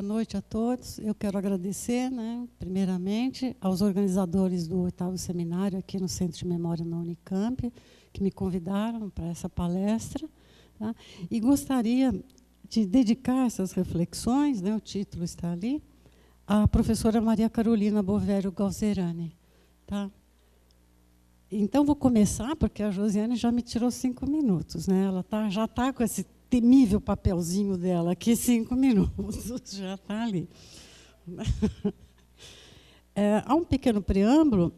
noite a todos. Eu quero agradecer, né, primeiramente, aos organizadores do 8º seminário aqui no Centro de Memória na Unicamp, que me convidaram para essa palestra. Tá? E gostaria de dedicar essas reflexões, né, o título está ali, à professora Maria Carolina Bovério Galzerani. Tá? Então, vou começar, porque a Josiane já me tirou 5 minutos. Né? Ela já está com esse temível papelzinho dela aqui, 5 minutos, já está ali. Há um pequeno preâmbulo,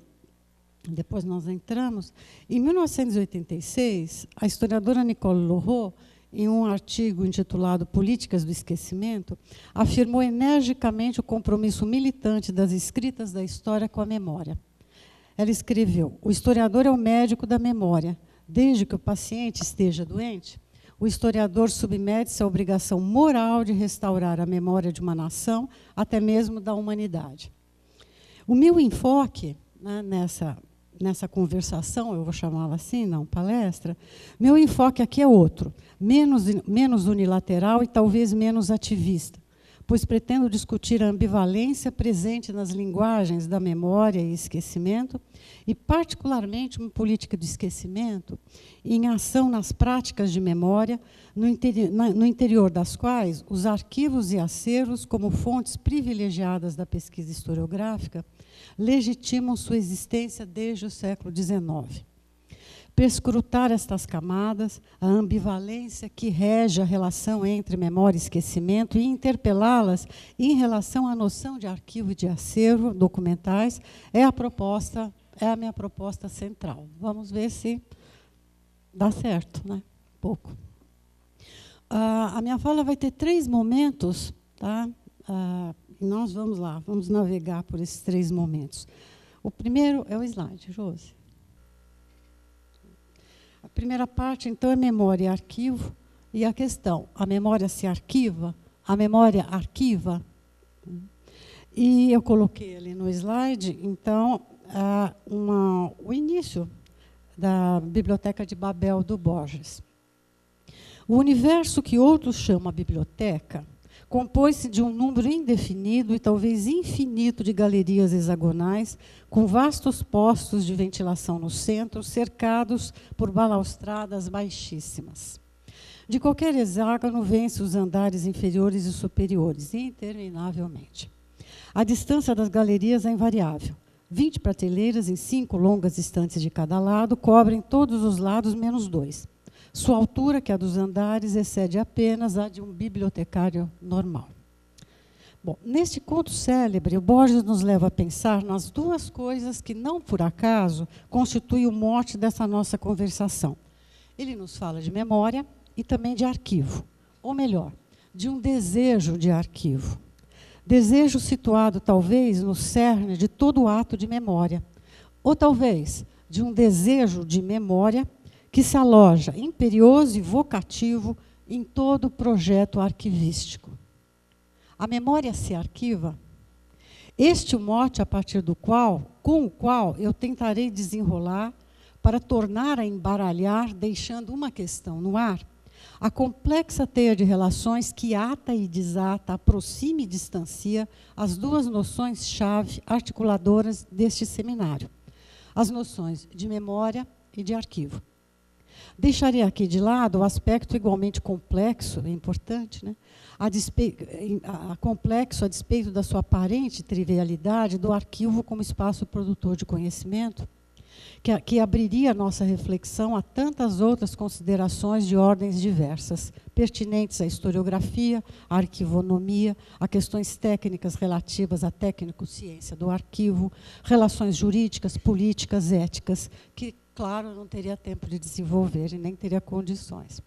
depois nós entramos. Em 1986, a historiadora Nicole Lorrault, em um artigo intitulado Políticas do Esquecimento, afirmou energicamente o compromisso militante das escritas da história com a memória. Ela escreveu: o historiador é o médico da memória. Desde que o paciente esteja doente, o historiador submete-se à obrigação moral de restaurar a memória de uma nação, até mesmo da humanidade. O meu enfoque, né, nessa conversação, eu vou chamá-la assim, não palestra, meu enfoque aqui é outro, menos unilateral e talvez menos ativista, pois pretendo discutir a ambivalência presente nas linguagens da memória e esquecimento, e particularmente uma política do esquecimento em ação nas práticas de memória, no interior das quais os arquivos e acervos, como fontes privilegiadas da pesquisa historiográfica, legitimam sua existência desde o século XIX. Perscrutar estas camadas, a ambivalência que rege a relação entre memória e esquecimento e interpelá-las em relação à noção de arquivo e de acervo documentais é a minha proposta central. Vamos ver se dá certo, né? Pouco. A minha fala vai ter 3 momentos, tá? Nós vamos lá, vamos navegar por esses 3 momentos. O primeiro é o slide, Josi. A primeira parte, então, é memória e arquivo. E a questão, a memória se arquiva? A memória arquiva? E eu coloquei ali no slide, então, o início da Biblioteca de Babel, do Borges. O universo que outros chamam a biblioteca compôs-se de um número indefinido e talvez infinito de galerias hexagonais, com vastos postos de ventilação no centro, cercados por balaustradas baixíssimas. De qualquer hexágono vêm-se os andares inferiores e superiores, interminavelmente. A distância das galerias é invariável. 20 prateleiras em 5 longas estantes de cada lado cobrem todos os lados menos 2. Sua altura, que é a dos andares, excede apenas a de um bibliotecário normal. Bom, neste conto célebre, o Borges nos leva a pensar nas 2 coisas que, não por acaso, constituem o mote dessa nossa conversação. Ele nos fala de memória e também de arquivo, ou melhor, de um desejo de arquivo. Desejo situado, talvez, no cerne de todo ato de memória, ou talvez de um desejo de memória que se aloja, imperioso e vocativo, em todo projeto arquivístico. A memória se arquiva? Este é o mote a partir com o qual eu tentarei desenrolar para tornar a embaralhar, deixando uma questão no ar, a complexa teia de relações que ata e desata, aproxima e distancia as 2 noções-chave articuladoras deste seminário, as noções de memória e de arquivo. Deixarei aqui de lado o aspecto igualmente complexo, é importante, né? Complexo a despeito da sua aparente trivialidade do arquivo como espaço produtor de conhecimento, que abriria a nossa reflexão a tantas outras considerações de ordens diversas, pertinentes à historiografia, à arquivonomia, a questões técnicas relativas à técnico-ciência do arquivo, relações jurídicas, políticas, éticas, que, claro, não teria tempo de desenvolver e nem teria condições.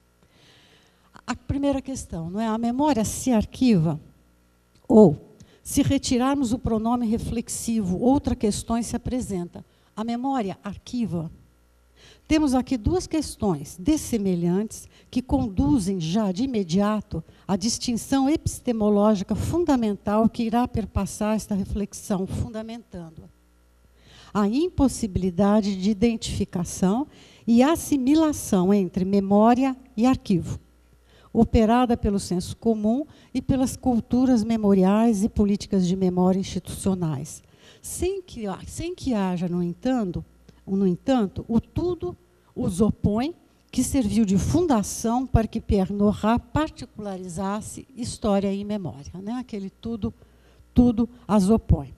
A primeira questão, não é? A memória se arquiva? Ou, se retirarmos o pronome reflexivo, outra questão se apresenta. A memória arquiva? Temos aqui 2 questões dessemelhantes que conduzem já de imediato à distinção epistemológica fundamental que irá perpassar esta reflexão, fundamentando-a. A impossibilidade de identificação e assimilação entre memória e arquivo. operada pelo senso comum e pelas culturas memoriais e políticas de memória institucionais, sem que haja, no entanto, o tudo os opõe, que serviu de fundação para que Pierre Nora particularizasse história e memória, né? Aquele tudo as opõe.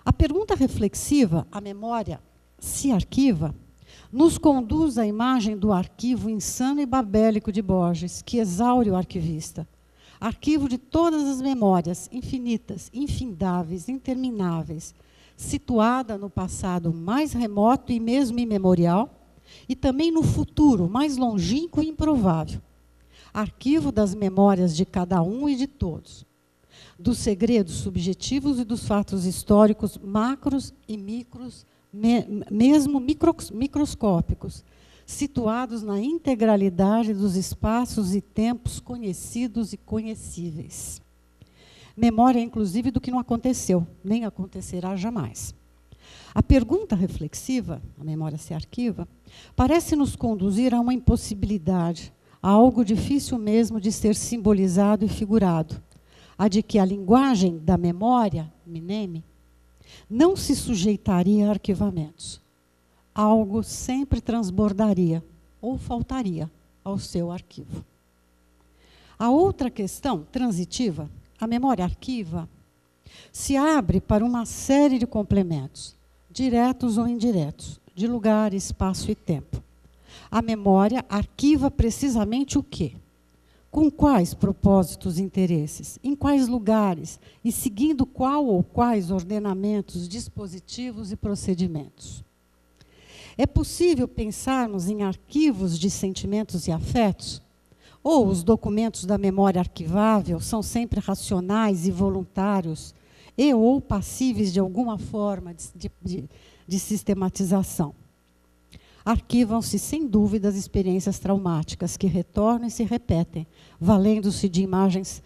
A pergunta reflexiva, a memória se arquiva, nos conduz à imagem do arquivo insano e babélico de Borges, que exaure o arquivista. Arquivo de todas as memórias, infinitas, infindáveis, intermináveis, situada no passado mais remoto e mesmo imemorial, e também no futuro mais longínquo e improvável. Arquivo das memórias de cada um e de todos, dos segredos subjetivos e dos fatos históricos macros e micros, mesmo microscópicos, situados na integralidade dos espaços e tempos conhecidos e conhecíveis. Memória, inclusive, do que não aconteceu, nem acontecerá jamais. A pergunta reflexiva, a memória se arquiva, parece nos conduzir a uma impossibilidade, a algo difícil mesmo de ser simbolizado e figurado, a de que a linguagem da memória, mneme, não se sujeitaria a arquivamentos. Algo sempre transbordaria ou faltaria ao seu arquivo. A outra questão transitiva, a memória arquiva, se abre para uma série de complementos, diretos ou indiretos, de lugar, espaço e tempo. A memória arquiva precisamente o quê? Com quais propósitos e interesses? Em quais lugares? E seguindo qual ou quais ordenamentos, dispositivos e procedimentos? É possível pensarmos em arquivos de sentimentos e afetos? Ou os documentos da memória arquivável são sempre racionais e voluntários e ou passíveis de alguma forma de sistematização? Arquivam-se, sem dúvida, as experiências traumáticas que retornam e se repetem, valendo-se de imagens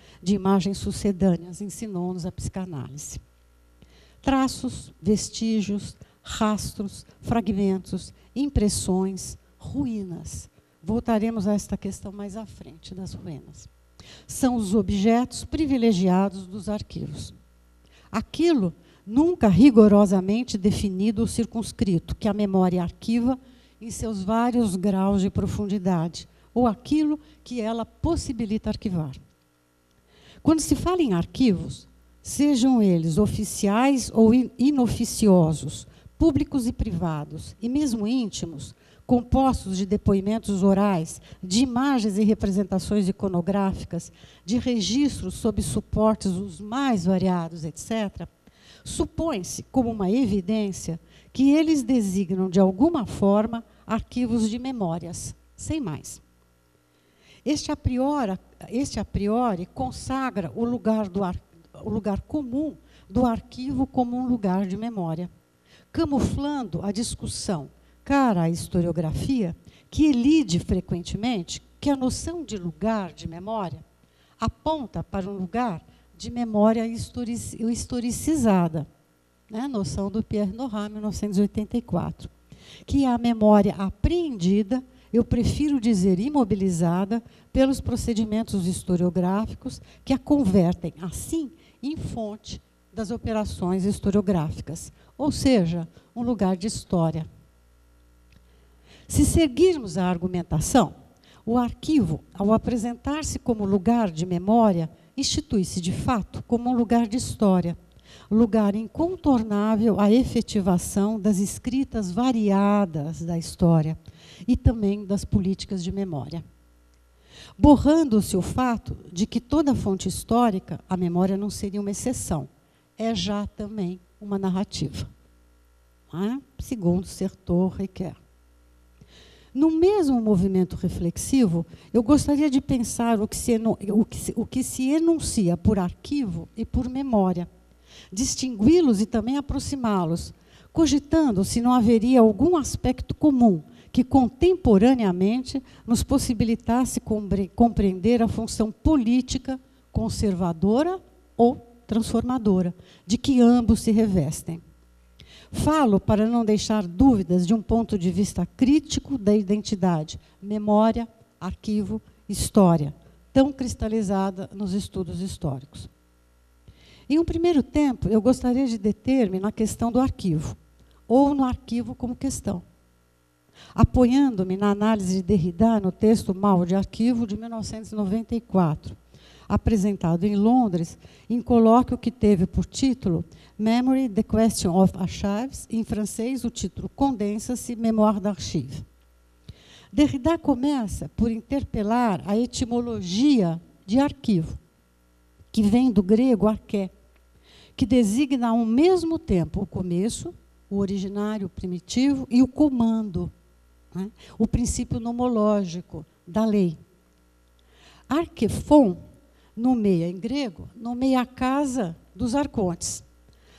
sucedâneas, ensinou-nos a psicanálise. Traços, vestígios, rastros, fragmentos, impressões, ruínas. Voltaremos a esta questão mais à frente, das ruínas. São os objetos privilegiados dos arquivos. Aquilo nunca rigorosamente definido ou circunscrito, que a memória arquiva em seus vários graus de profundidade, ou aquilo que ela possibilita arquivar. Quando se fala em arquivos, sejam eles oficiais ou inoficiosos, públicos e privados, e mesmo íntimos, compostos de depoimentos orais, de imagens e representações iconográficas, de registros sob suportes os mais variados, etc., supõe-se como uma evidência que eles designam, de alguma forma, arquivos de memórias, sem mais. Este a priori consagra o lugar comum do arquivo como um lugar de memória, camuflando a discussão cara à historiografia, que elide frequentemente que a noção de lugar de memória aponta para um lugar de memória historicizada, né? Noção do Pierre Nora, 1984, que é a memória apreendida, eu prefiro dizer imobilizada, pelos procedimentos historiográficos que a convertem, assim, em fonte das operações historiográficas, ou seja, um lugar de história. Se seguirmos a argumentação, o arquivo, ao apresentar-se como lugar de memória, institui-se, de fato, como um lugar de história, lugar incontornável à efetivação das escritas variadas da história e também das políticas de memória. Borrando-se o fato de que toda fonte histórica, a memória não seria uma exceção, é já também uma narrativa, não é? Segundo Sertor-Riquet. No mesmo movimento reflexivo, eu gostaria de pensar o que se enuncia por arquivo e por memória, distingui-los e também aproximá-los, cogitando se não haveria algum aspecto comum que contemporaneamente nos possibilitasse compreender a função política conservadora ou transformadora, de que ambos se revestem. Falo para não deixar dúvidas de um ponto de vista crítico da identidade, memória, arquivo, história, tão cristalizada nos estudos históricos. Em um primeiro tempo, eu gostaria de deter-me na questão do arquivo, ou no arquivo como questão, apoiando-me na análise de Derrida no texto Mal de Arquivo, de 1994, apresentado em Londres, em colóquio que teve por título Memory, the Question of Archives, em francês o título condensa-se Mémoire d'Archives. Derrida começa por interpelar a etimologia de arquivo, que vem do grego arché, que designa ao mesmo tempo o começo, o originário, o primitivo, e o comando, né? O princípio nomológico da lei. Arquefon nomeia, em grego, nomeia a casa dos arcontes,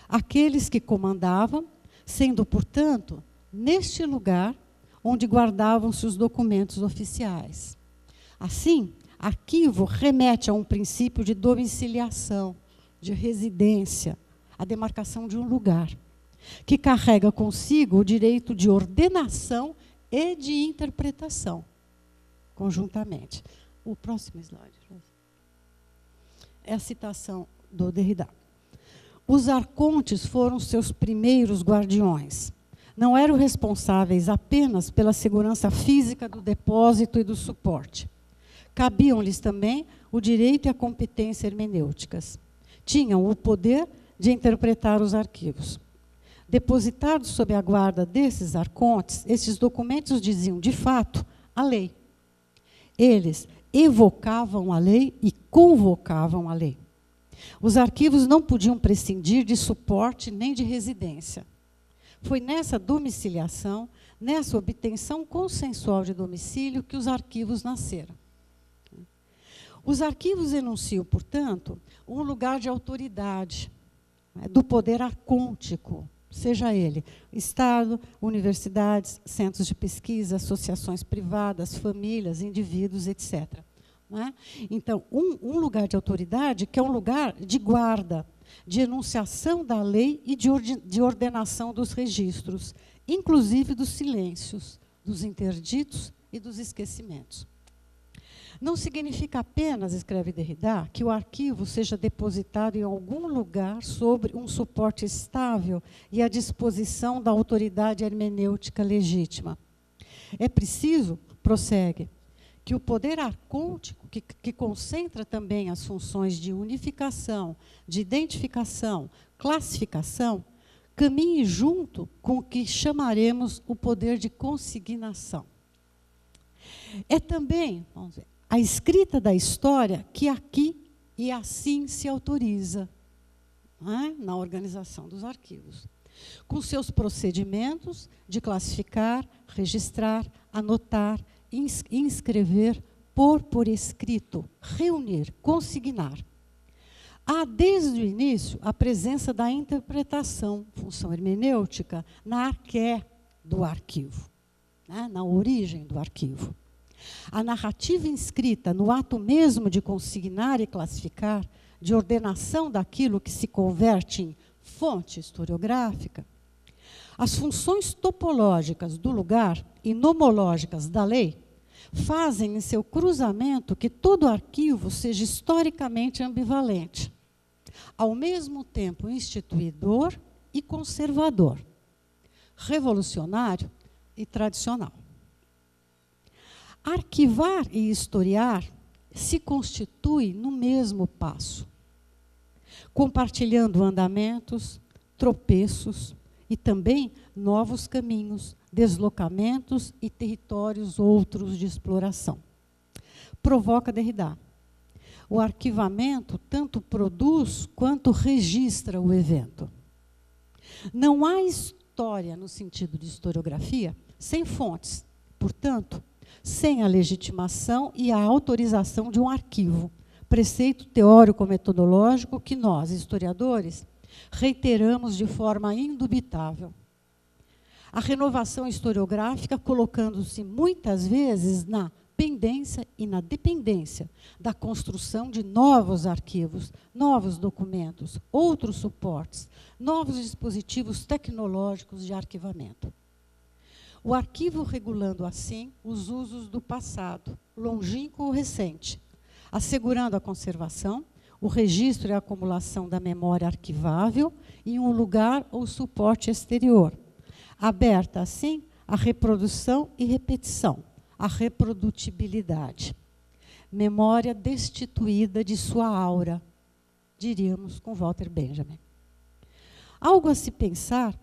aqueles que comandavam, sendo, portanto, neste lugar onde guardavam-se os documentos oficiais. Assim, arquivo remete a um princípio de domiciliação, de residência, a demarcação de um lugar, que carrega consigo o direito de ordenação e de interpretação, conjuntamente. O próximo slide. É a citação do Derrida. Os arcontes foram seus primeiros guardiões. Não eram responsáveis apenas pela segurança física do depósito e do suporte. Cabiam-lhes também o direito e a competência hermenêuticas. Tinham o poder de interpretar os arquivos. Depositados sob a guarda desses arcontes, esses documentos diziam, de fato, a lei. Eles evocavam a lei e convocavam a lei. Os arquivos não podiam prescindir de suporte nem de residência. Foi nessa domiciliação, nessa obtenção consensual de domicílio, que os arquivos nasceram. Os arquivos enunciam, portanto, um lugar de autoridade, do poder arcôntico, seja ele Estado, universidades, centros de pesquisa, associações privadas, famílias, indivíduos, etc. Não é? Então, um lugar de autoridade que é um lugar de guarda, de enunciação da lei e de ordenação dos registros, inclusive dos silêncios, dos interditos e dos esquecimentos. Não significa apenas, escreve Derrida, que o arquivo seja depositado em algum lugar sobre um suporte estável e à disposição da autoridade hermenêutica legítima. É preciso, prossegue, que o poder arcôntico, que concentra também as funções de unificação, de identificação, classificação, caminhe junto com o que chamaremos o poder de consignação. É também, vamos ver, a escrita da história que aqui e assim se autoriza, não é? Na organização dos arquivos, com seus procedimentos de classificar, registrar, anotar, inscrever, pôr por escrito, reunir, consignar. Há, desde o início, a presença da interpretação, função hermenêutica, na arqué do arquivo, né? Na origem do arquivo. A narrativa inscrita no ato mesmo de consignar e classificar, de ordenação daquilo que se converte em fonte historiográfica, as funções topológicas do lugar e nomológicas da lei fazem em seu cruzamento que todo arquivo seja historicamente ambivalente, ao mesmo tempo instituidor e conservador, revolucionário e tradicional. Arquivar e historiar se constitui no mesmo passo, compartilhando andamentos, tropeços e também novos caminhos, deslocamentos e territórios outros de exploração. Provoca Derrida. O arquivamento tanto produz quanto registra o evento. Não há história no sentido de historiografia sem fontes, portanto, sem a legitimação e a autorização de um arquivo, preceito teórico-metodológico que nós, historiadores, reiteramos de forma indubitável. A renovação historiográfica colocando-se muitas vezes na pendência e na dependência da construção de novos arquivos, novos documentos, outros suportes, novos dispositivos tecnológicos de arquivamento. O arquivo regulando, assim, os usos do passado, longínquo ou recente, assegurando a conservação, o registro e a acumulação da memória arquivável em um lugar ou suporte exterior, aberta, assim, à reprodução e repetição, à reprodutibilidade. Memória destituída de sua aura, diríamos com Walter Benjamin. Algo a se pensar,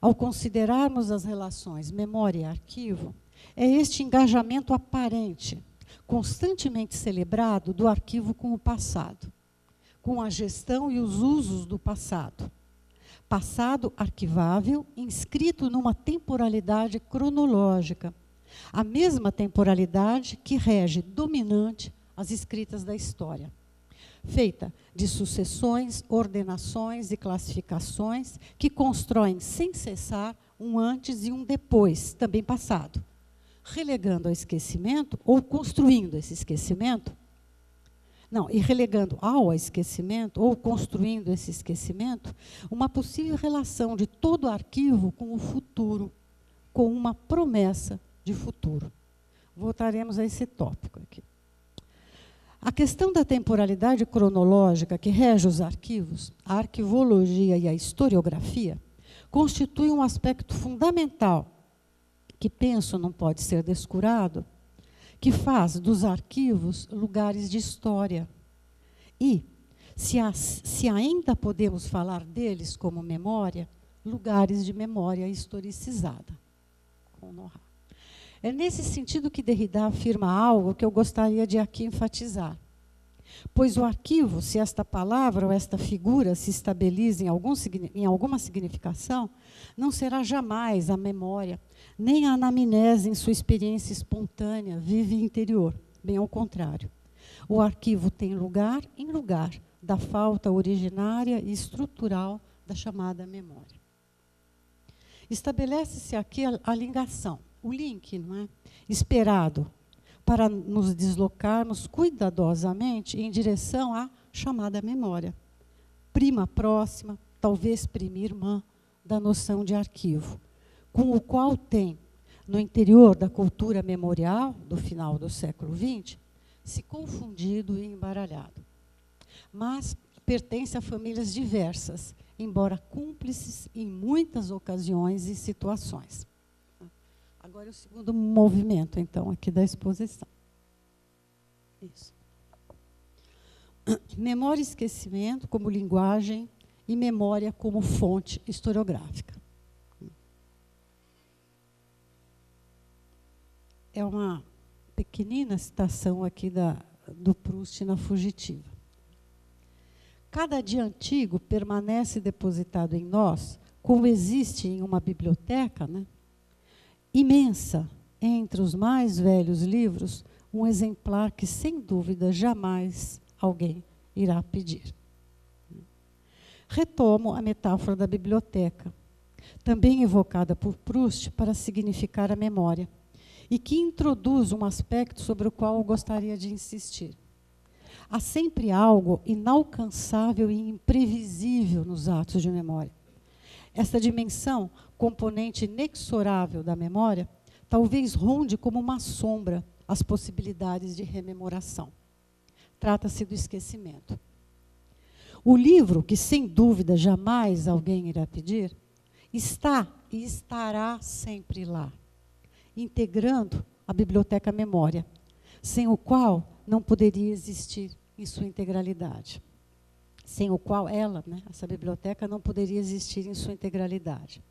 ao considerarmos as relações memória e arquivo, é este engajamento aparente, constantemente celebrado do arquivo com o passado, com a gestão e os usos do passado. Passado arquivável, inscrito numa temporalidade cronológica, a mesma temporalidade que rege dominante as escritas da história, feita de sucessões, ordenações e classificações que constroem sem cessar um antes e um depois, também passado, relegando ao esquecimento ou construindo esse esquecimento, e relegando ao esquecimento ou construindo esse esquecimento, uma possível relação de todo arquivo com o futuro, com uma promessa de futuro. Voltaremos a esse tópico aqui. A questão da temporalidade cronológica que rege os arquivos, a arquivologia e a historiografia, constitui um aspecto fundamental que, penso, não pode ser descurado, que faz dos arquivos lugares de história. E, se ainda podemos falar deles como memória, lugares de memória historicizada. É nesse sentido que Derrida afirma algo que eu gostaria de aqui enfatizar. Pois o arquivo, se esta palavra ou esta figura se estabiliza em alguma significação, não será jamais a memória, nem a anamnese em sua experiência espontânea, viva e interior. Bem ao contrário. O arquivo tem lugar em lugar da falta originária e estrutural da chamada memória. Estabelece-se aqui a ligação, o link, não é? Esperado para nos deslocarmos cuidadosamente em direção à chamada memória. Prima próxima, talvez prima irmã, da noção de arquivo, com o qual tem, no interior da cultura memorial do final do século XX, se confundido e embaralhado. Mas pertence a famílias diversas, embora cúmplices em muitas ocasiões e situações. Agora é o segundo movimento, então, aqui da exposição. Isso. Memória e esquecimento como linguagem e memória como fonte historiográfica. É uma pequenina citação aqui do Proust na Fugitiva. Cada dia antigo permanece depositado em nós, como existe em uma biblioteca, né, imensa, entre os mais velhos livros, um exemplar que, sem dúvida, jamais alguém irá pedir. Retomo a metáfora da biblioteca, também evocada por Proust para significar a memória, e que introduz um aspecto sobre o qual eu gostaria de insistir. Há sempre algo inalcançável e imprevisível nos atos de memória. Essa dimensão, componente inexorável da memória, talvez ronde como uma sombra as possibilidades de rememoração. Trata-se do esquecimento. O livro, que sem dúvida jamais alguém irá pedir, está e estará sempre lá, integrando a biblioteca memória, sem o qual não poderia existir em sua integralidade. Sem o qual ela, né, essa biblioteca, não poderia existir em sua integralidade.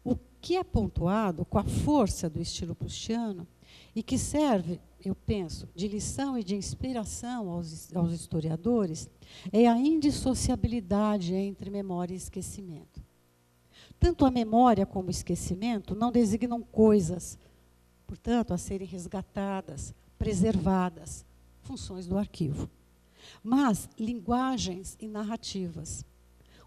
O que é pontuado com a força do estilo proustiano e que serve, eu penso, de lição e de inspiração aos historiadores, é a indissociabilidade entre memória e esquecimento. Tanto a memória como o esquecimento não designam coisas, portanto, a serem resgatadas, preservadas, funções do arquivo, mas linguagens e narrativas.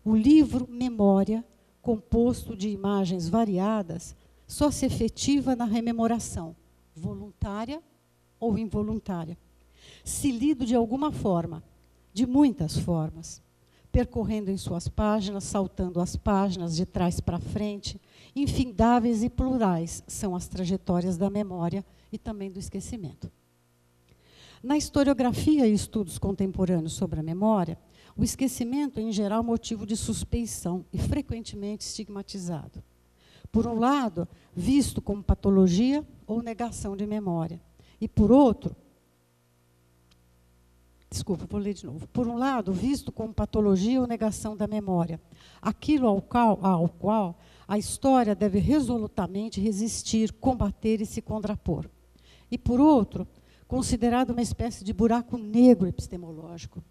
O livro Memória, composto de imagens variadas, só se efetiva na rememoração, voluntária ou involuntária, se lido de alguma forma, de muitas formas, percorrendo em suas páginas, saltando as páginas de trás para frente, infindáveis e plurais são as trajetórias da memória e também do esquecimento. Na historiografia e estudos contemporâneos sobre a memória, o esquecimento é, em geral, motivo de suspeição e frequentemente estigmatizado. Por um lado, visto como patologia ou negação de memória. E, por outro, desculpa, vou ler de novo. Por um lado, visto como patologia ou negação da memória, aquilo ao qual a história deve resolutamente resistir, combater e se contrapor. E, por outro, considerado uma espécie de buraco negro epistemológico,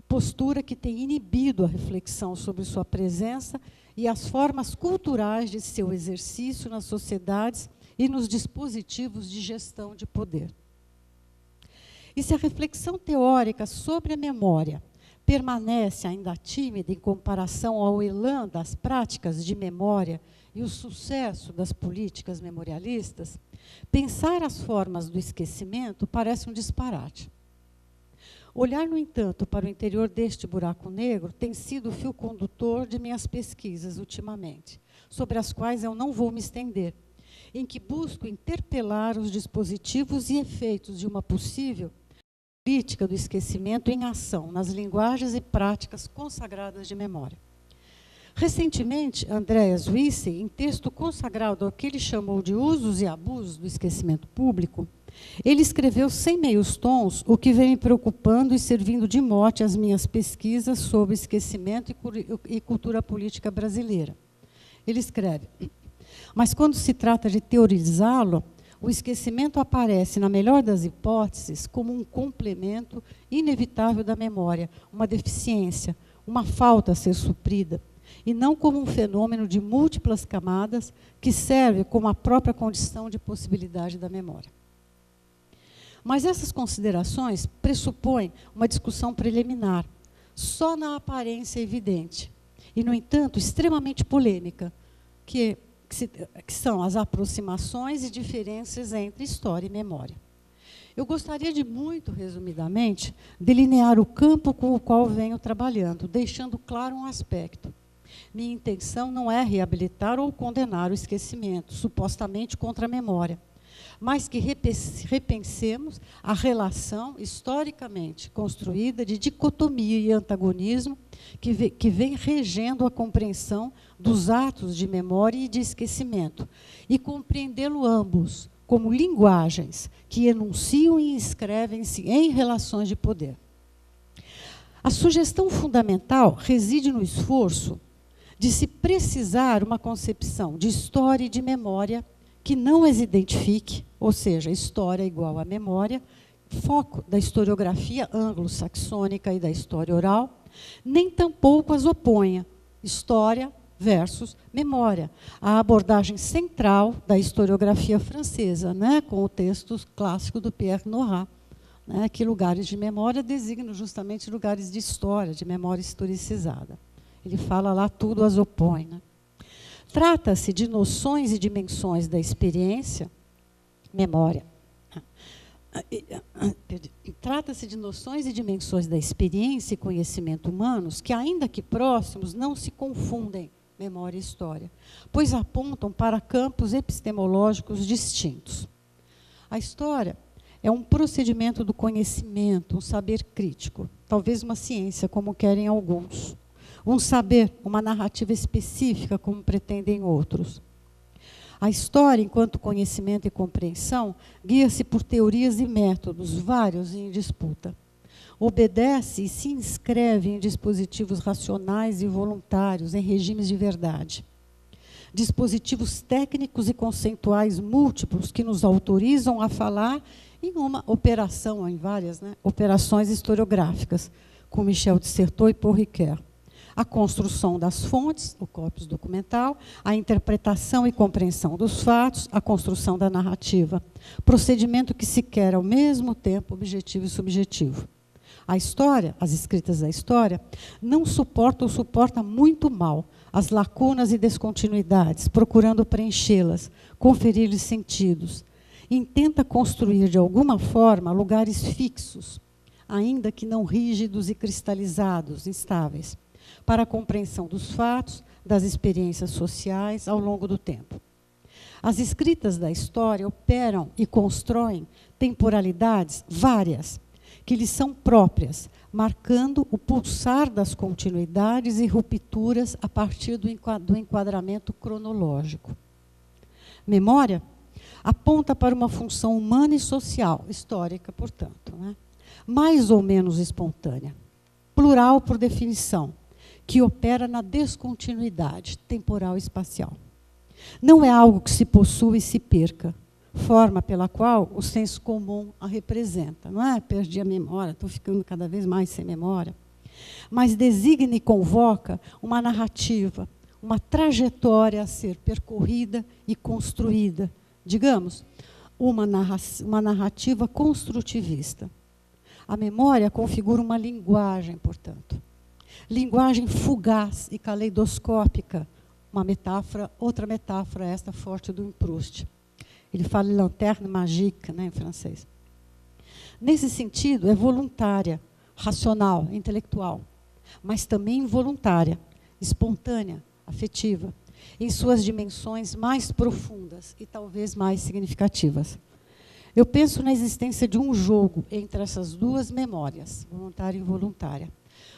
postura que tem inibido a reflexão sobre sua presença e as formas culturais de seu exercício nas sociedades e nos dispositivos de gestão de poder. E se a reflexão teórica sobre a memória permanece ainda tímida em comparação ao elan das práticas de memória e o sucesso das políticas memorialistas, pensar as formas do esquecimento parece um disparate. Olhar, no entanto, para o interior deste buraco negro tem sido o fio condutor de minhas pesquisas ultimamente, sobre as quais eu não vou me estender, em que busco interpelar os dispositivos e efeitos de uma possível política do esquecimento em ação nas linguagens e práticas consagradas de memória. Recentemente, Andreas Wyss, em texto consagrado ao que ele chamou de usos e abusos do esquecimento público, ele escreveu sem meios tons o que vem me preocupando e servindo de mote às minhas pesquisas sobre esquecimento e cultura política brasileira. Ele escreve: mas quando se trata de teorizá-lo, o esquecimento aparece, na melhor das hipóteses, como um complemento inevitável da memória, uma deficiência, uma falta a ser suprida, e não como um fenômeno de múltiplas camadas que serve como a própria condição de possibilidade da memória. Mas essas considerações pressupõem uma discussão preliminar, só na aparência evidente, e, no entanto, extremamente polêmica, que são as aproximações e diferenças entre história e memória. Eu gostaria de, muito resumidamente, delinear o campo com o qual venho trabalhando, deixando claro um aspecto. Minha intenção não é reabilitar ou condenar o esquecimento, supostamente contra a memória, mas que repensemos a relação historicamente construída de dicotomia e antagonismo que vem regendo a compreensão dos atos de memória e de esquecimento, e compreendê-lo ambos como linguagens que enunciam e inscrevem-se em relações de poder. A sugestão fundamental reside no esforço de se precisar uma concepção de história e de memória que não as identifique, ou seja, história igual a memória, foco da historiografia anglo-saxônica e da história oral, nem tampouco as oponha, história versus memória, a abordagem central da historiografia francesa, né, com o texto clássico do Pierre Nora, né, que lugares de memória designam justamente lugares de história, de memória historicizada. Ele fala lá, tudo as opõe, né? Trata-se de noções e dimensões da experiência, memória. Trata-se de noções e dimensões da experiência e conhecimento humanos que, ainda que próximos, não se confundem, memória e história, pois apontam para campos epistemológicos distintos. A história é um procedimento do conhecimento, um saber crítico, talvez uma ciência, como querem alguns. Um saber, uma narrativa específica, como pretendem outros. A história, enquanto conhecimento e compreensão, guia-se por teorias e métodos, vários e em disputa. Obedece e se inscreve em dispositivos racionais e voluntários, em regimes de verdade. Dispositivos técnicos e conceituais múltiplos que nos autorizam a falar em uma operação, ou em várias, né, operações historiográficas, com Michel de Certeau e Paul Ricoeur. A construção das fontes, o corpus documental, a interpretação e compreensão dos fatos, a construção da narrativa, procedimento que se quer ao mesmo tempo objetivo e subjetivo. A história, as escritas da história, não suportam ou suporta muito mal as lacunas e descontinuidades, procurando preenchê-las, conferir-lhes sentidos. Intenta construir, de alguma forma, lugares fixos, ainda que não rígidos e cristalizados, instáveis, para a compreensão dos fatos, das experiências sociais ao longo do tempo. As escritas da história operam e constroem temporalidades várias, que lhes são próprias, marcando o pulsar das continuidades e rupturas a partir do enquadramento cronológico. Memória aponta para uma função humana e social, histórica, portanto, né? Mais ou menos espontânea, plural por definição, que opera na descontinuidade temporal e espacial. Não é algo que se possua e se perca, forma pela qual o senso comum a representa. Não é perdi a memória, estou ficando cada vez mais sem memória. Mas designa e convoca uma narrativa, uma trajetória a ser percorrida e construída. Digamos, uma narrativa construtivista. A memória configura uma linguagem, portanto. Linguagem fugaz e caleidoscópica. Uma metáfora, outra metáfora, esta forte do Proust. Ele fala lanterne magique, né, em francês. Nesse sentido, é voluntária, racional, intelectual, mas também involuntária, espontânea, afetiva, em suas dimensões mais profundas e talvez mais significativas. Eu penso na existência de um jogo entre essas duas memórias, voluntária e involuntária.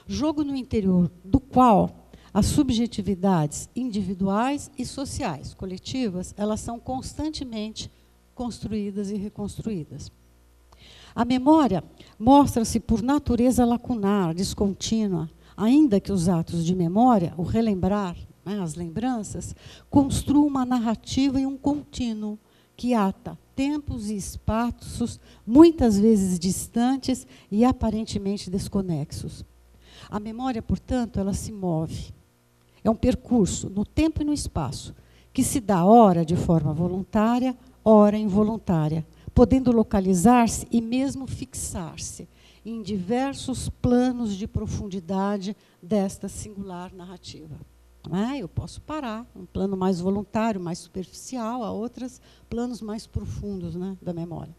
Jogo no interior do qual as subjetividades individuais e sociais, coletivas, elas são constantemente construídas e reconstruídas. A memória mostra-se por natureza lacunar, descontínua, ainda que os atos de memória, o relembrar, né, as lembranças, construam uma narrativa e um contínuo que ata tempos e espaços muitas vezes distantes e aparentemente desconexos. A memória, portanto, ela se move. É um percurso no tempo e no espaço, que se dá ora de forma voluntária, ora involuntária, podendo localizar-se e mesmo fixar-se em diversos planos de profundidade desta singular narrativa. Eu posso parar, um plano mais voluntário, mais superficial, a outros planos mais profundos, né, da memória.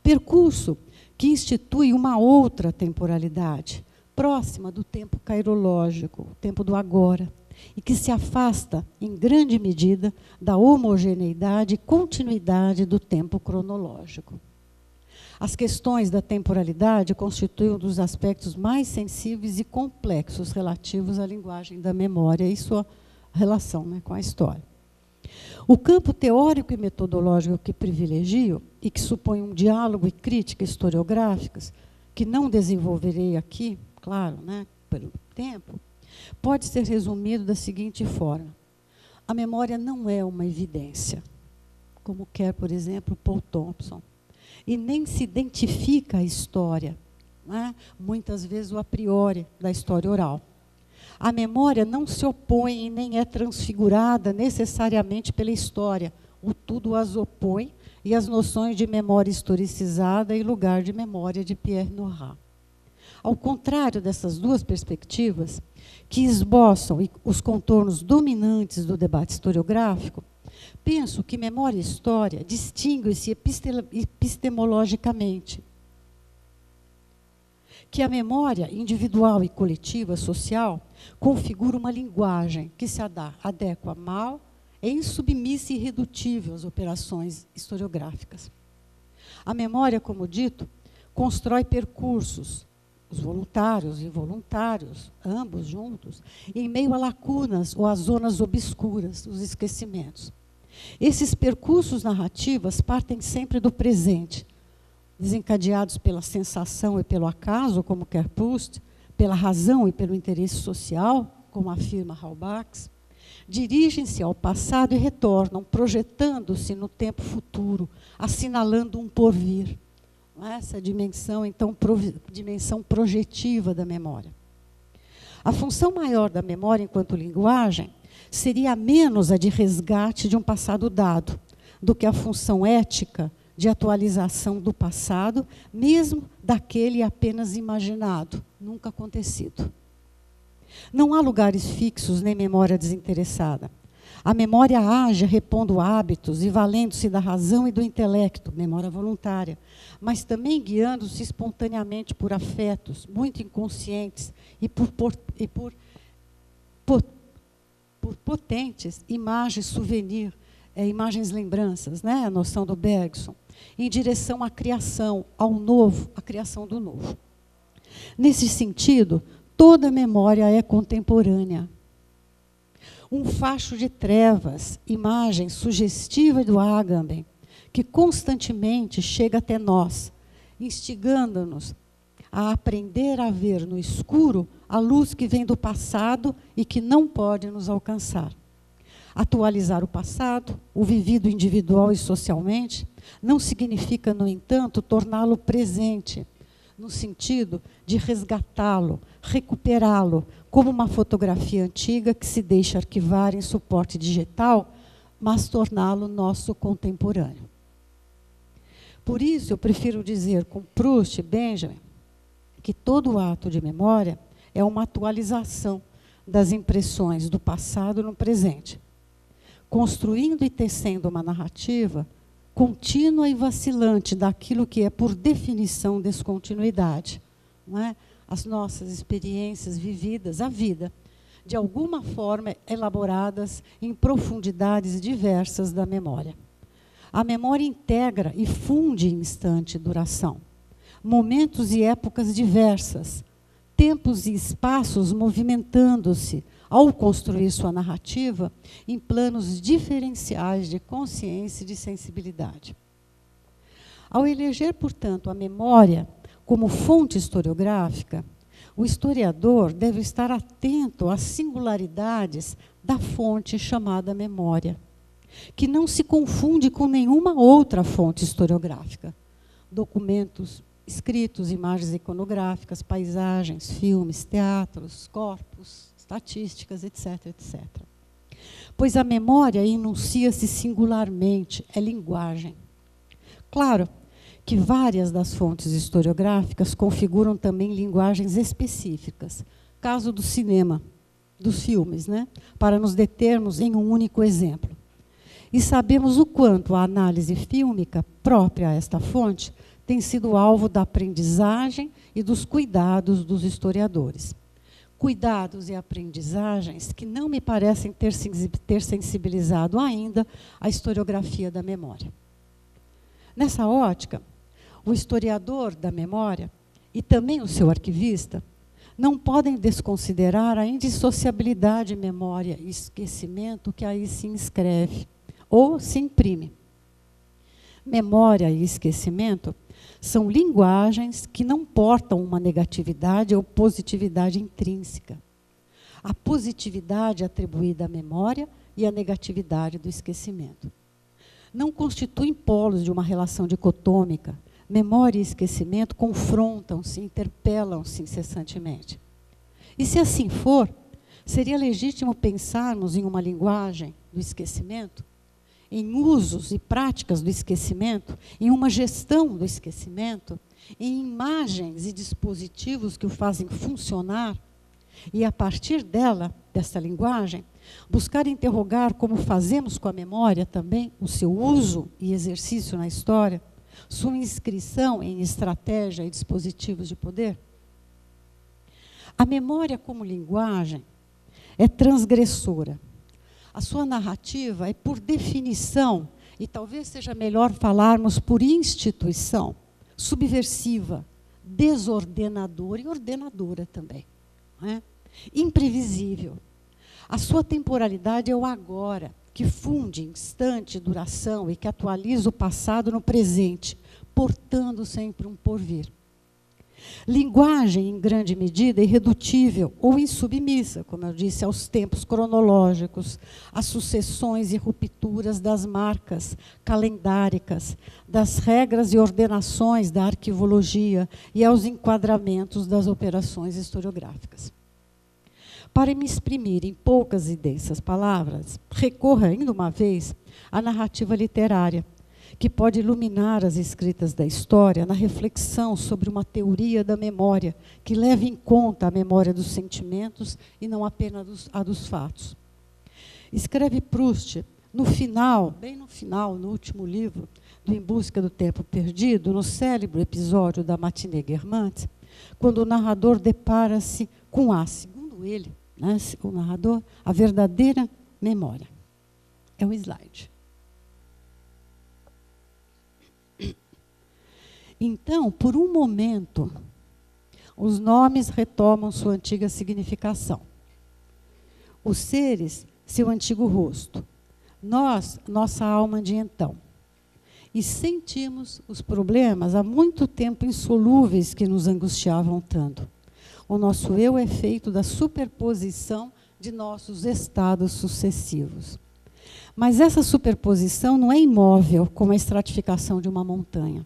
Percurso que institui uma outra temporalidade, próxima do tempo cairológico, o tempo do agora, e que se afasta, em grande medida, da homogeneidade e continuidade do tempo cronológico. As questões da temporalidade constituem um dos aspectos mais sensíveis e complexos relativos à linguagem da memória e sua relação, né, com a história. O campo teórico e metodológico que privilegio e que supõe um diálogo e crítica historiográficas, que não desenvolverei aqui, claro, né, pelo tempo, pode ser resumido da seguinte forma. A memória não é uma evidência, como quer, por exemplo, Paul Thompson, e nem se identifica a história, né, muitas vezes o a priori da história oral. A memória não se opõe e nem é transfigurada necessariamente pela história, o tudo as opõe e as noções de memória historicizada e lugar de memória de Pierre Nora. Ao contrário dessas duas perspectivas, que esboçam os contornos dominantes do debate historiográfico, penso que memória e história distinguem-se epistemologicamente. Que a memória individual e coletiva social configura uma linguagem que se adequa mal, é insubmissa e irredutível às operações historiográficas. A memória, como dito, constrói percursos, os voluntários e involuntários, ambos juntos, em meio a lacunas ou a zonas obscuras, os esquecimentos. Esses percursos narrativos partem sempre do presente, desencadeados pela sensação e pelo acaso, como quer Proust, pela razão e pelo interesse social, como afirma Halbach, dirigem-se ao passado e retornam, projetando-se no tempo futuro, assinalando um porvir. Essa dimensão, então, dimensão projetiva da memória. A função maior da memória enquanto linguagem seria menos a de resgate de um passado dado, do que a função ética de atualização do passado, mesmo daquele apenas imaginado, nunca acontecido. Não há lugares fixos nem memória desinteressada. A memória age repondo hábitos e valendo-se da razão e do intelecto, memória voluntária, mas também guiando-se espontaneamente por afetos muito inconscientes e por potentes imagens souvenir imagens lembranças, né? A noção do Bergson, em direção à criação, ao novo, à criação do novo. Nesse sentido, toda memória é contemporânea. Um facho de trevas, imagem sugestiva do Agamben, que constantemente chega até nós, instigando-nos a aprender a ver no escuro a luz que vem do passado e que não pode nos alcançar. Atualizar o passado, o vivido individual e socialmente, não significa, no entanto, torná-lo presente, no sentido de resgatá-lo, recuperá-lo, como uma fotografia antiga que se deixa arquivar em suporte digital, mas torná-lo nosso contemporâneo. Por isso, eu prefiro dizer com Proust e Benjamin que todo ato de memória é uma atualização das impressões do passado no presente, construindo e tecendo uma narrativa contínua e vacilante daquilo que é, por definição, descontinuidade. Não é? As nossas experiências vividas, a vida, de alguma forma elaboradas em profundidades diversas da memória. A memória integra e funde em instante duração, momentos e épocas diversas, tempos e espaços movimentando-se ao construir sua narrativa em planos diferenciais de consciência e de sensibilidade. Ao eleger, portanto, a memória como fonte historiográfica, o historiador deve estar atento às singularidades da fonte chamada memória, que não se confunde com nenhuma outra fonte historiográfica. Documentos escritos, imagens iconográficas, paisagens, filmes, teatros, corpos, estatísticas, etc., etc. Pois a memória enuncia-se singularmente, é linguagem. Claro que várias das fontes historiográficas configuram também linguagens específicas, caso do cinema, dos filmes, né? Para nos determos em um único exemplo. E sabemos o quanto a análise fílmica própria a esta fonte tem sido alvo da aprendizagem e dos cuidados dos historiadores. Cuidados e aprendizagens que não me parecem ter sensibilizado ainda a historiografia da memória. Nessa ótica, o historiador da memória e também o seu arquivista não podem desconsiderar a indissociabilidade memória e esquecimento que aí se inscreve ou se imprime. Memória e esquecimento são linguagens que não portam uma negatividade ou positividade intrínseca. A positividade atribuída à memória e a negatividade do esquecimento. Não constituem polos de uma relação dicotômica. Memória e esquecimento confrontam-se, interpelam-se incessantemente. E se assim for, seria legítimo pensarmos em uma linguagem do esquecimento, em usos e práticas do esquecimento, em uma gestão do esquecimento, em imagens e dispositivos que o fazem funcionar, e a partir dela, dessa linguagem, buscar interrogar como fazemos com a memória também, o seu uso e exercício na história, sua inscrição em estratégia e dispositivos de poder. A memória como linguagem é transgressora. A sua narrativa é, por definição, e talvez seja melhor falarmos por instituição, subversiva, desordenadora e ordenadora também. Não é? Imprevisível. A sua temporalidade é o agora, que funde instante, duração e que atualiza o passado no presente, portando sempre um porvir. Linguagem, em grande medida, irredutível ou insubmissa, como eu disse, aos tempos cronológicos, às sucessões e rupturas das marcas calendáricas, das regras e ordenações da arquivologia e aos enquadramentos das operações historiográficas. Para me exprimir em poucas e densas palavras, recorra ainda uma vez à narrativa literária, que pode iluminar as escritas da história na reflexão sobre uma teoria da memória que leve em conta a memória dos sentimentos e não apenas a dos fatos. Escreve Proust, no final, bem no final, no último livro, do Em Busca do Tempo Perdido, no célebre episódio da Matinée Guermantes, quando o narrador depara-se com segundo ele, né, o narrador, a verdadeira memória. É o slide. Então, por um momento, os nomes retomam sua antiga significação. Os seres, seu antigo rosto. Nós, nossa alma de então. E sentimos os problemas há muito tempo insolúveis que nos angustiavam tanto. O nosso eu é feito da superposição de nossos estados sucessivos. Mas essa superposição não é imóvel, como a estratificação de uma montanha.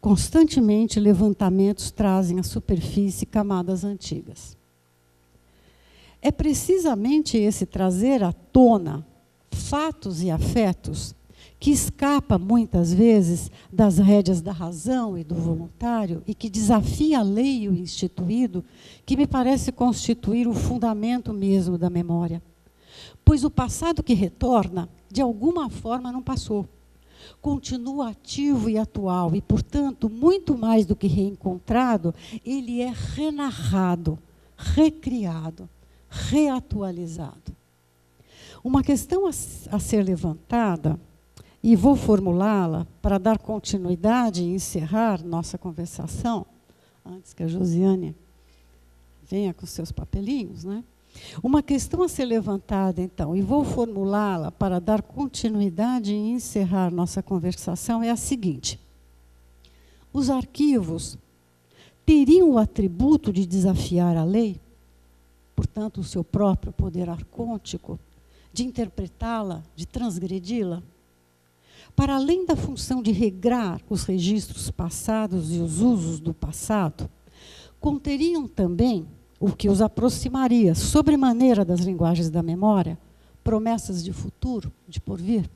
Constantemente, levantamentos trazem à superfície camadas antigas. É precisamente esse trazer à tona fatos e afetos que escapa, muitas vezes, das rédeas da razão e do voluntário e que desafia a lei e o instituído, que me parece constituir o fundamento mesmo da memória. Pois o passado que retorna, de alguma forma, não passou. Continua ativo e atual e, portanto, muito mais do que reencontrado, ele é renarrado, recriado, reatualizado. Uma questão a ser levantada, e vou formulá-la para dar continuidade e encerrar nossa conversação, antes que a Josiane venha com seus papelinhos, né? Uma questão a ser levantada, então, e vou formulá-la para dar continuidade e encerrar nossa conversação, é a seguinte. Os arquivos teriam o atributo de desafiar a lei, portanto, o seu próprio poder arcôntico, de interpretá-la, de transgredi-la? Para além da função de regrar os registros passados e os usos do passado, conteriam também o que os aproximaria, sobremaneira das linguagens da memória, promessas de futuro, de porvir.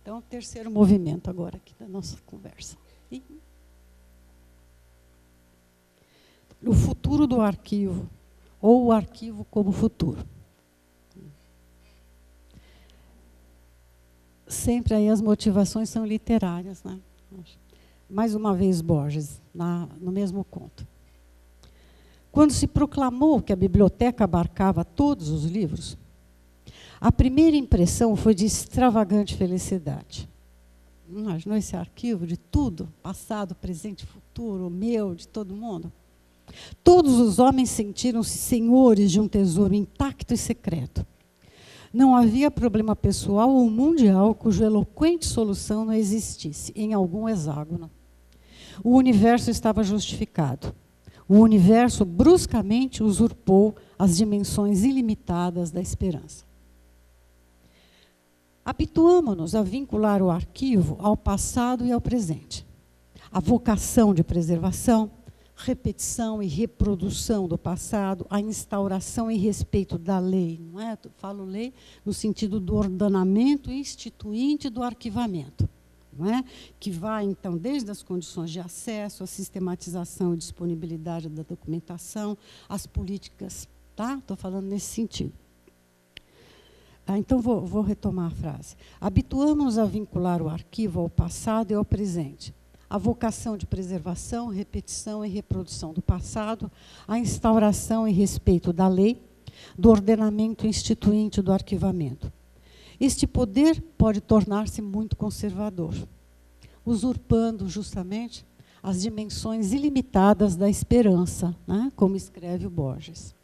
Então, o terceiro movimento agora aqui da nossa conversa. O futuro do arquivo, ou o arquivo como futuro. Sempre aí as motivações são literárias, né? Mais uma vez Borges, no mesmo conto. Quando se proclamou que a biblioteca abarcava todos os livros, a primeira impressão foi de extravagante felicidade. Imaginou esse arquivo de tudo, passado, presente, futuro, meu, de todo mundo? Todos os homens sentiram-se senhores de um tesouro intacto e secreto. Não havia problema pessoal ou mundial cuja eloquente solução não existisse em algum hexágono. O universo estava justificado. O universo bruscamente usurpou as dimensões ilimitadas da esperança. Habituamo-nos a vincular o arquivo ao passado e ao presente. A vocação de preservação, repetição e reprodução do passado, a instauração e respeito da lei, não é? Eu falo lei no sentido do ordenamento instituinte do arquivamento, não é? Que vai, então, desde as condições de acesso, a sistematização e disponibilidade da documentação, as políticas, tá? Estou falando nesse sentido. Então, vou retomar a frase. Habituamos-nos a vincular o arquivo ao passado e ao presente. A vocação de preservação, repetição e reprodução do passado, a instauração e respeito da lei, do ordenamento instituinte do arquivamento. Este poder pode tornar-se muito conservador, usurpando justamente as dimensões ilimitadas da esperança, né, como escreve o Borges.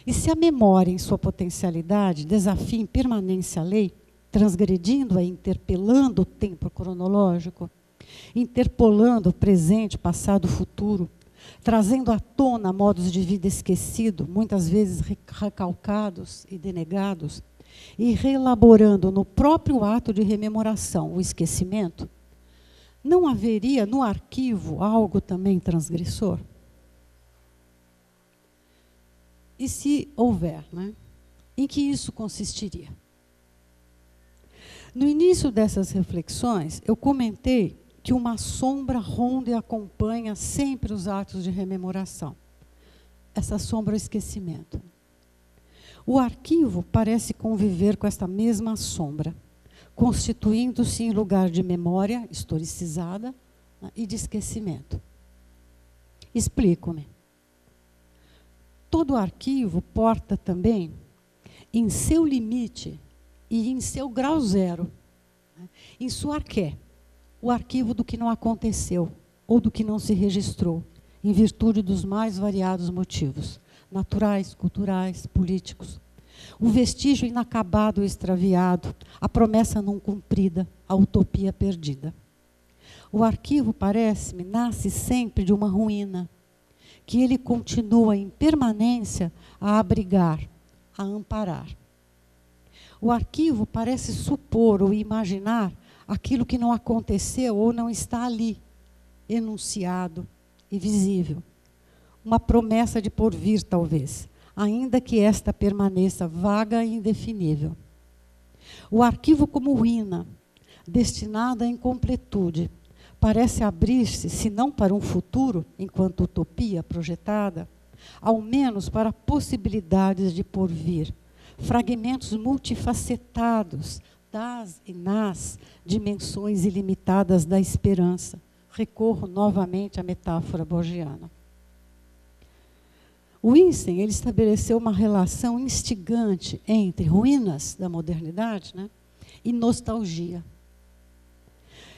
E se a memória, em sua potencialidade, desafia em permanência a lei, transgredindo-a e interpelando o tempo cronológico, interpolando o presente, passado, futuro, trazendo à tona modos de vida esquecido, muitas vezes recalcados e denegados, e reelaborando no próprio ato de rememoração o esquecimento, não haveria no arquivo algo também transgressor? E se houver, né? Em que isso consistiria? No início dessas reflexões, eu comentei que uma sombra ronda e acompanha sempre os atos de rememoração. Essa sombra é o esquecimento. O arquivo parece conviver com esta mesma sombra, constituindo-se em lugar de memória historicizada, né, e de esquecimento. Explico-me. Todo arquivo porta também, em seu limite e em seu grau zero, né, em sua arqué, o arquivo do que não aconteceu ou do que não se registrou, em virtude dos mais variados motivos, naturais, culturais, políticos. O vestígio inacabado ou extraviado, a promessa não cumprida, a utopia perdida. O arquivo, parece-me, nasce sempre de uma ruína, que ele continua em permanência a abrigar, a amparar. O arquivo parece supor ou imaginar aquilo que não aconteceu ou não está ali, enunciado e visível. Uma promessa de porvir, talvez, ainda que esta permaneça vaga e indefinível. O arquivo como ruína, destinada à incompletude, parece abrir-se, se não para um futuro, enquanto utopia projetada, ao menos para possibilidades de porvir, fragmentos multifacetados das e nas dimensões ilimitadas da esperança. Recorro novamente à metáfora borgiana. Wissen, ele estabeleceu uma relação instigante entre ruínas da modernidade, né, e nostalgia.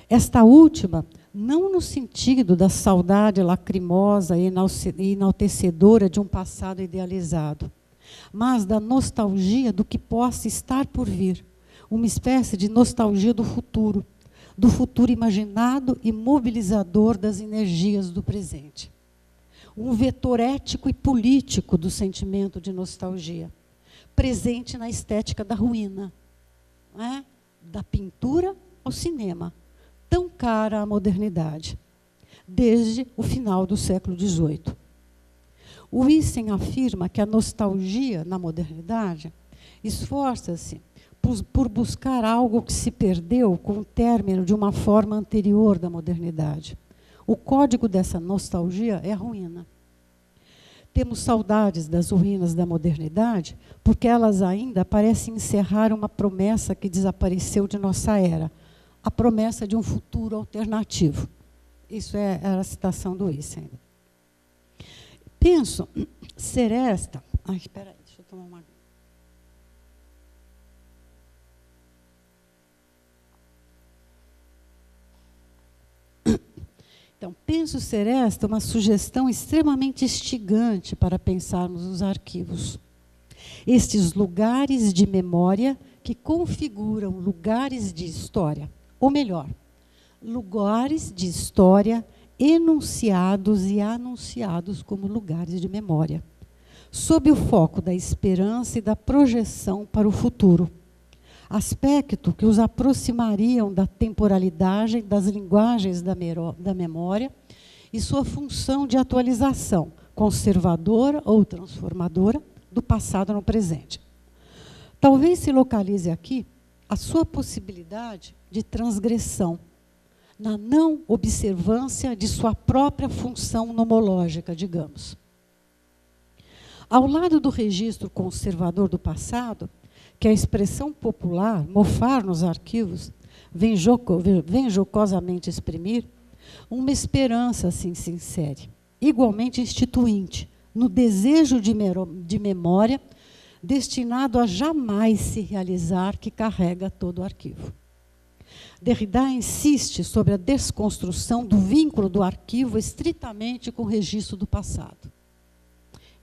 Esta última, não no sentido da saudade lacrimosa e enaltecedora de um passado idealizado, mas da nostalgia do que possa estar por vir, uma espécie de nostalgia do futuro imaginado e mobilizador das energias do presente. Um vetor ético e político do sentimento de nostalgia, presente na estética da ruína, né? Da pintura ao cinema, tão cara à modernidade, desde o final do século XVIII. Wissen afirma que a nostalgia na modernidade esforça-se por buscar algo que se perdeu com o término de uma forma anterior da modernidade. O código dessa nostalgia é a ruína. Temos saudades das ruínas da modernidade porque elas ainda parecem encerrar uma promessa que desapareceu de nossa era, a promessa de um futuro alternativo. Isso era a citação do Wissen. Penso ser esta... Ai, espera aí, deixa eu tomar uma... Então, penso ser esta uma sugestão extremamente instigante para pensarmos os arquivos. Estes lugares de memória que configuram lugares de história, ou melhor, lugares de história enunciados e anunciados como lugares de memória, sob o foco da esperança e da projeção para o futuro. Aspecto que os aproximariam da temporalidade das linguagens da memória e sua função de atualização, conservadora ou transformadora, do passado no presente. Talvez se localize aqui a sua possibilidade de transgressão, na não observância de sua própria função nomológica, digamos. Ao lado do registro conservador do passado, que a expressão popular, mofar nos arquivos, vem jocosamente exprimir, uma esperança assim se insere, igualmente instituinte, no desejo de memória, destinado a jamais se realizar, que carrega todo o arquivo. Derrida insiste sobre a desconstrução do vínculo do arquivo estritamente com o registro do passado.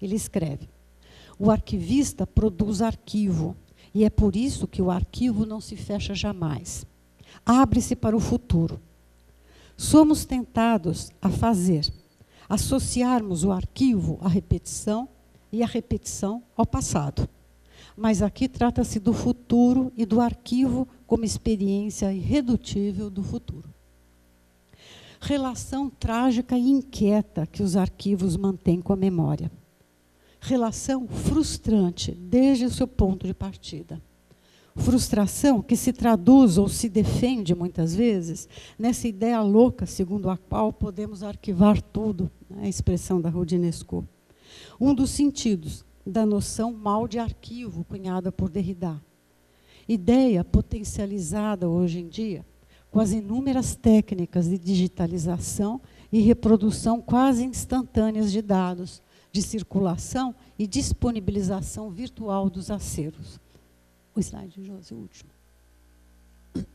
Ele escreve: o arquivista produz arquivo, e é por isso que o arquivo não se fecha jamais. Abre-se para o futuro. Somos tentados a associarmos o arquivo à repetição e a repetição ao passado. Mas aqui trata-se do futuro e do arquivo como experiência irredutível do futuro. Relação trágica e inquieta que os arquivos mantêm com a memória. Relação frustrante desde o seu ponto de partida. Frustração que se traduz ou se defende, muitas vezes, nessa ideia louca segundo a qual podemos arquivar tudo, né, a expressão da Roudinesco. Um dos sentidos da noção mal de arquivo, cunhada por Derrida. Ideia potencializada hoje em dia com as inúmeras técnicas de digitalização e reprodução quase instantâneas de dados, de circulação e disponibilização virtual dos acervos. O slide, Josi, o último.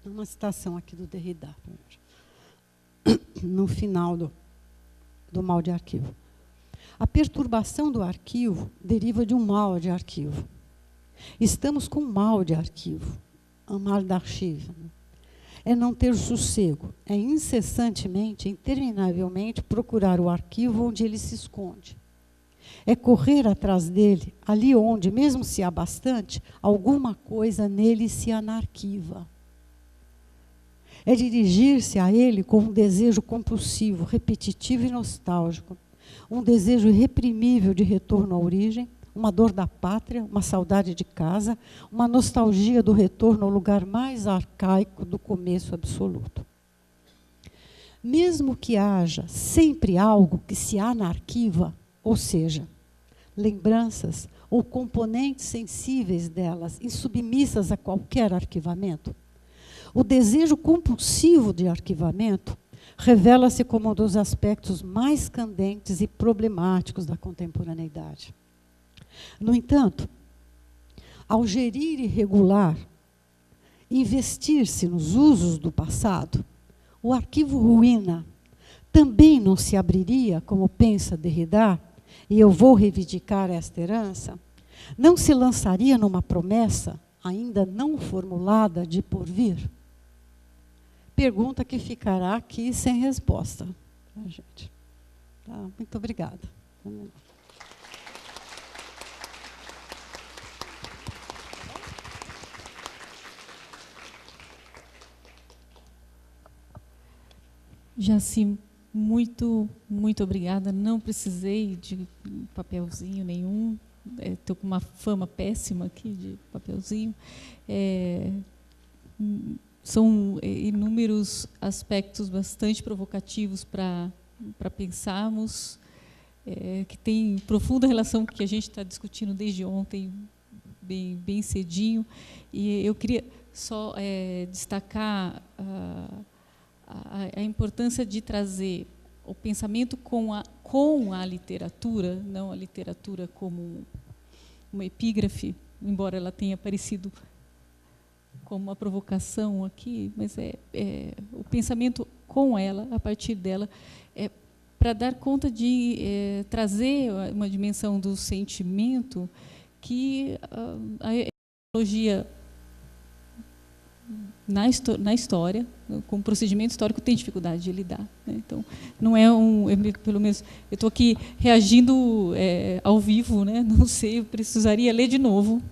Uma citação aqui do Derrida. no final do mal de arquivo. A perturbação do arquivo deriva de um mal de arquivo. Estamos com um mal de arquivo, um mal d'archive. É não ter sossego, é incessantemente, interminavelmente procurar o arquivo onde ele se esconde. É correr atrás dele, ali onde, mesmo se há bastante, alguma coisa nele se anarquiva. É dirigir-se a ele com um desejo compulsivo, repetitivo e nostálgico, um desejo irreprimível de retorno à origem, uma dor da pátria, uma saudade de casa, uma nostalgia do retorno ao lugar mais arcaico do começo absoluto. Mesmo que haja sempre algo que se anarquiva, ou seja, lembranças ou componentes sensíveis delas, insubmissas a qualquer arquivamento, o desejo compulsivo de arquivamento revela-se como um dos aspectos mais candentes e problemáticos da contemporaneidade. No entanto, ao gerir e regular, investir-se nos usos do passado, o arquivo ruína também não se abriria, como pensa Derrida, e eu vou reivindicar esta herança, não se lançaria numa promessa ainda não formulada de porvir? Pergunta que ficará aqui sem resposta. Gente. Tá, muito obrigada. Jaci, muito obrigada. Não precisei de papelzinho nenhum. Estou com uma fama péssima aqui de papelzinho. São inúmeros aspectos bastante provocativos para pensarmos, que tem profunda relação com o que a gente está discutindo desde ontem, bem cedinho. E eu queria só destacar a importância de trazer o pensamento com a literatura, não a literatura como uma epígrafe, embora ela tenha aparecido como uma provocação aqui, mas o pensamento com ela, a partir dela, para dar conta de trazer uma dimensão do sentimento que a etiologia na história, com o procedimento histórico, tem dificuldade de lidar. Né? Então, não é pelo menos, eu estou aqui reagindo ao vivo, né? Não sei, eu precisaria ler de novo,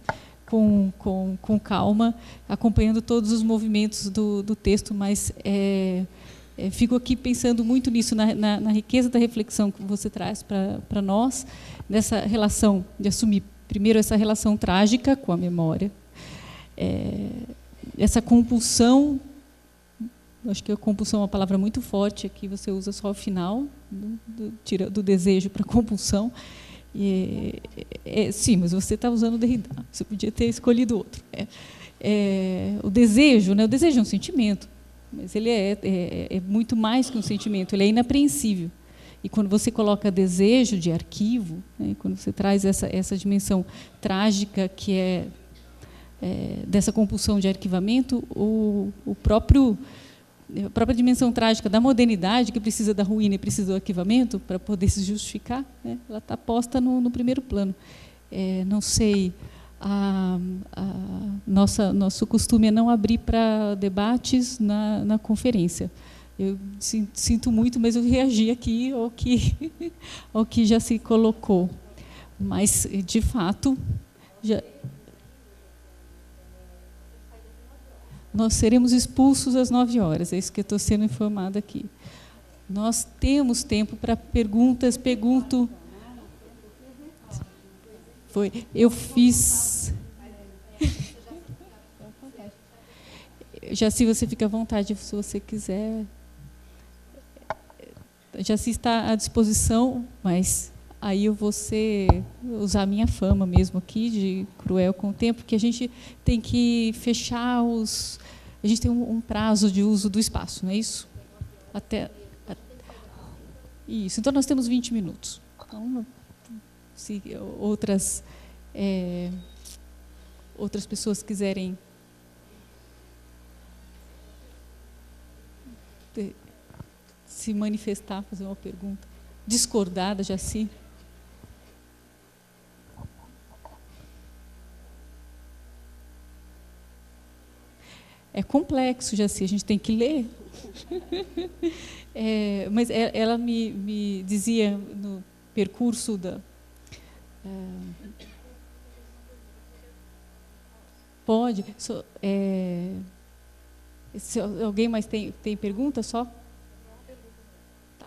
com calma, acompanhando todos os movimentos do texto, mas fico aqui pensando muito nisso, na riqueza da reflexão que você traz para nós, nessa relação de assumir, primeiro, essa relação trágica com a memória, essa compulsão, acho que a compulsão é uma palavra muito forte, aqui você usa só o final, tira do desejo para a compulsão. Sim, mas você está usando o Derrida, você podia ter escolhido outro. O desejo, né? O desejo é um sentimento, mas ele é muito mais que um sentimento, ele é inapreensível. E quando você coloca desejo de arquivo, né, quando você traz essa dimensão trágica que dessa compulsão de arquivamento, a própria dimensão trágica da modernidade, que precisa da ruína e precisa do arquivamento para poder se justificar, né, ela está posta no primeiro plano. Não sei, nosso costume é não abrir para debates na conferência. Eu sinto muito, mas eu reagi aqui ao que já se colocou. Mas, de fato, nós seremos expulsos às 9h, é isso que eu estou sendo informada aqui. Nós temos tempo para perguntas, pergunto. Eu fiz. Jaci, você fica à vontade, se você quiser. Jaci está à disposição, mas aí eu vou usar a minha fama mesmo aqui, de cruel com o tempo, porque a gente tem que fechar a gente tem um prazo de uso do espaço, não é isso? Isso, então nós temos 20 minutos. Então, se outras pessoas quiserem se manifestar, fazer uma pergunta. Discordar da Jaci? É complexo, Jaci, a gente tem que ler. Mas ela me dizia no percurso da... Pode. Se alguém mais tem pergunta, só? Tá.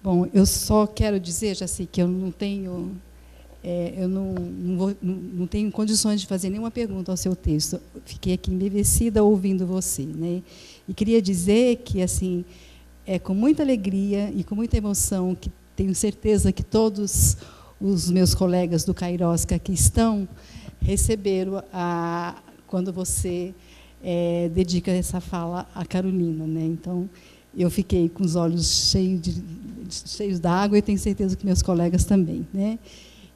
Bom, eu só quero dizer, Jaci, que eu não tenho... eu não tenho condições de fazer nenhuma pergunta ao seu texto. Fiquei aqui embevecida ouvindo você, né? E queria dizer que, assim, é com muita alegria e com muita emoção que tenho certeza que todos os meus colegas do Kairos que aqui estão receberam quando você dedica essa fala à Carolina, né? Então, eu fiquei com os olhos cheios d'água e tenho certeza que meus colegas também, né?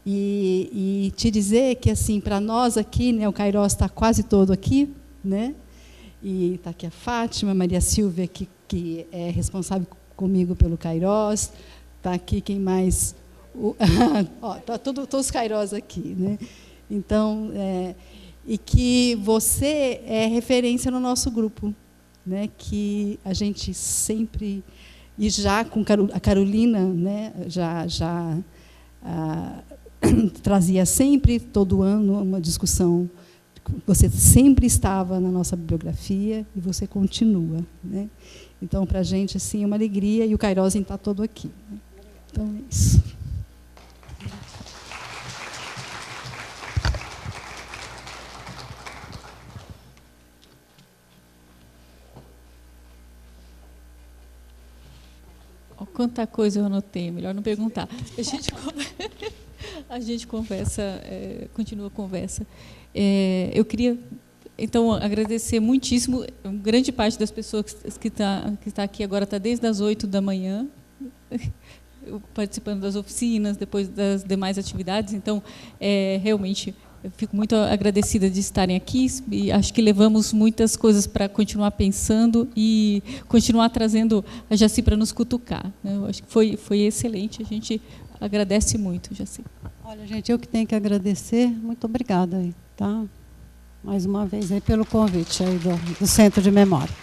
E te dizer que, assim, para nós aqui, né, o Kairos está quase todo aqui, né? E está aqui a Fátima, a Maria Silvia, que é responsável comigo pelo Kairos, está aqui quem mais... Está todos os Kairos aqui, né? Então, e que você é referência no nosso grupo, né? Que a gente sempre... E já com a Carolina, né, trazia sempre, todo ano, uma discussão. Você sempre estava na nossa bibliografia e você continua, né? Então, para a gente, assim, é uma alegria, e o Kairos está todo aqui, né? Então, é isso. Quanta coisa eu anotei, melhor não perguntar. A gente conversa, continua a conversa. Eu queria, então, agradecer muitíssimo. Grande parte das pessoas que está aqui agora está desde as 8 da manhã, participando das oficinas, depois das demais atividades. Então, realmente, eu fico muito agradecida de estarem aqui, e acho que levamos muitas coisas para continuar pensando e continuar trazendo a Jaci para nos cutucar, né? Eu acho que foi excelente, a gente agradece muito, Jaci. Olha, gente, eu que tenho que agradecer, muito obrigada aí, tá? Mais uma vez aí pelo convite aí do Centro de Memória.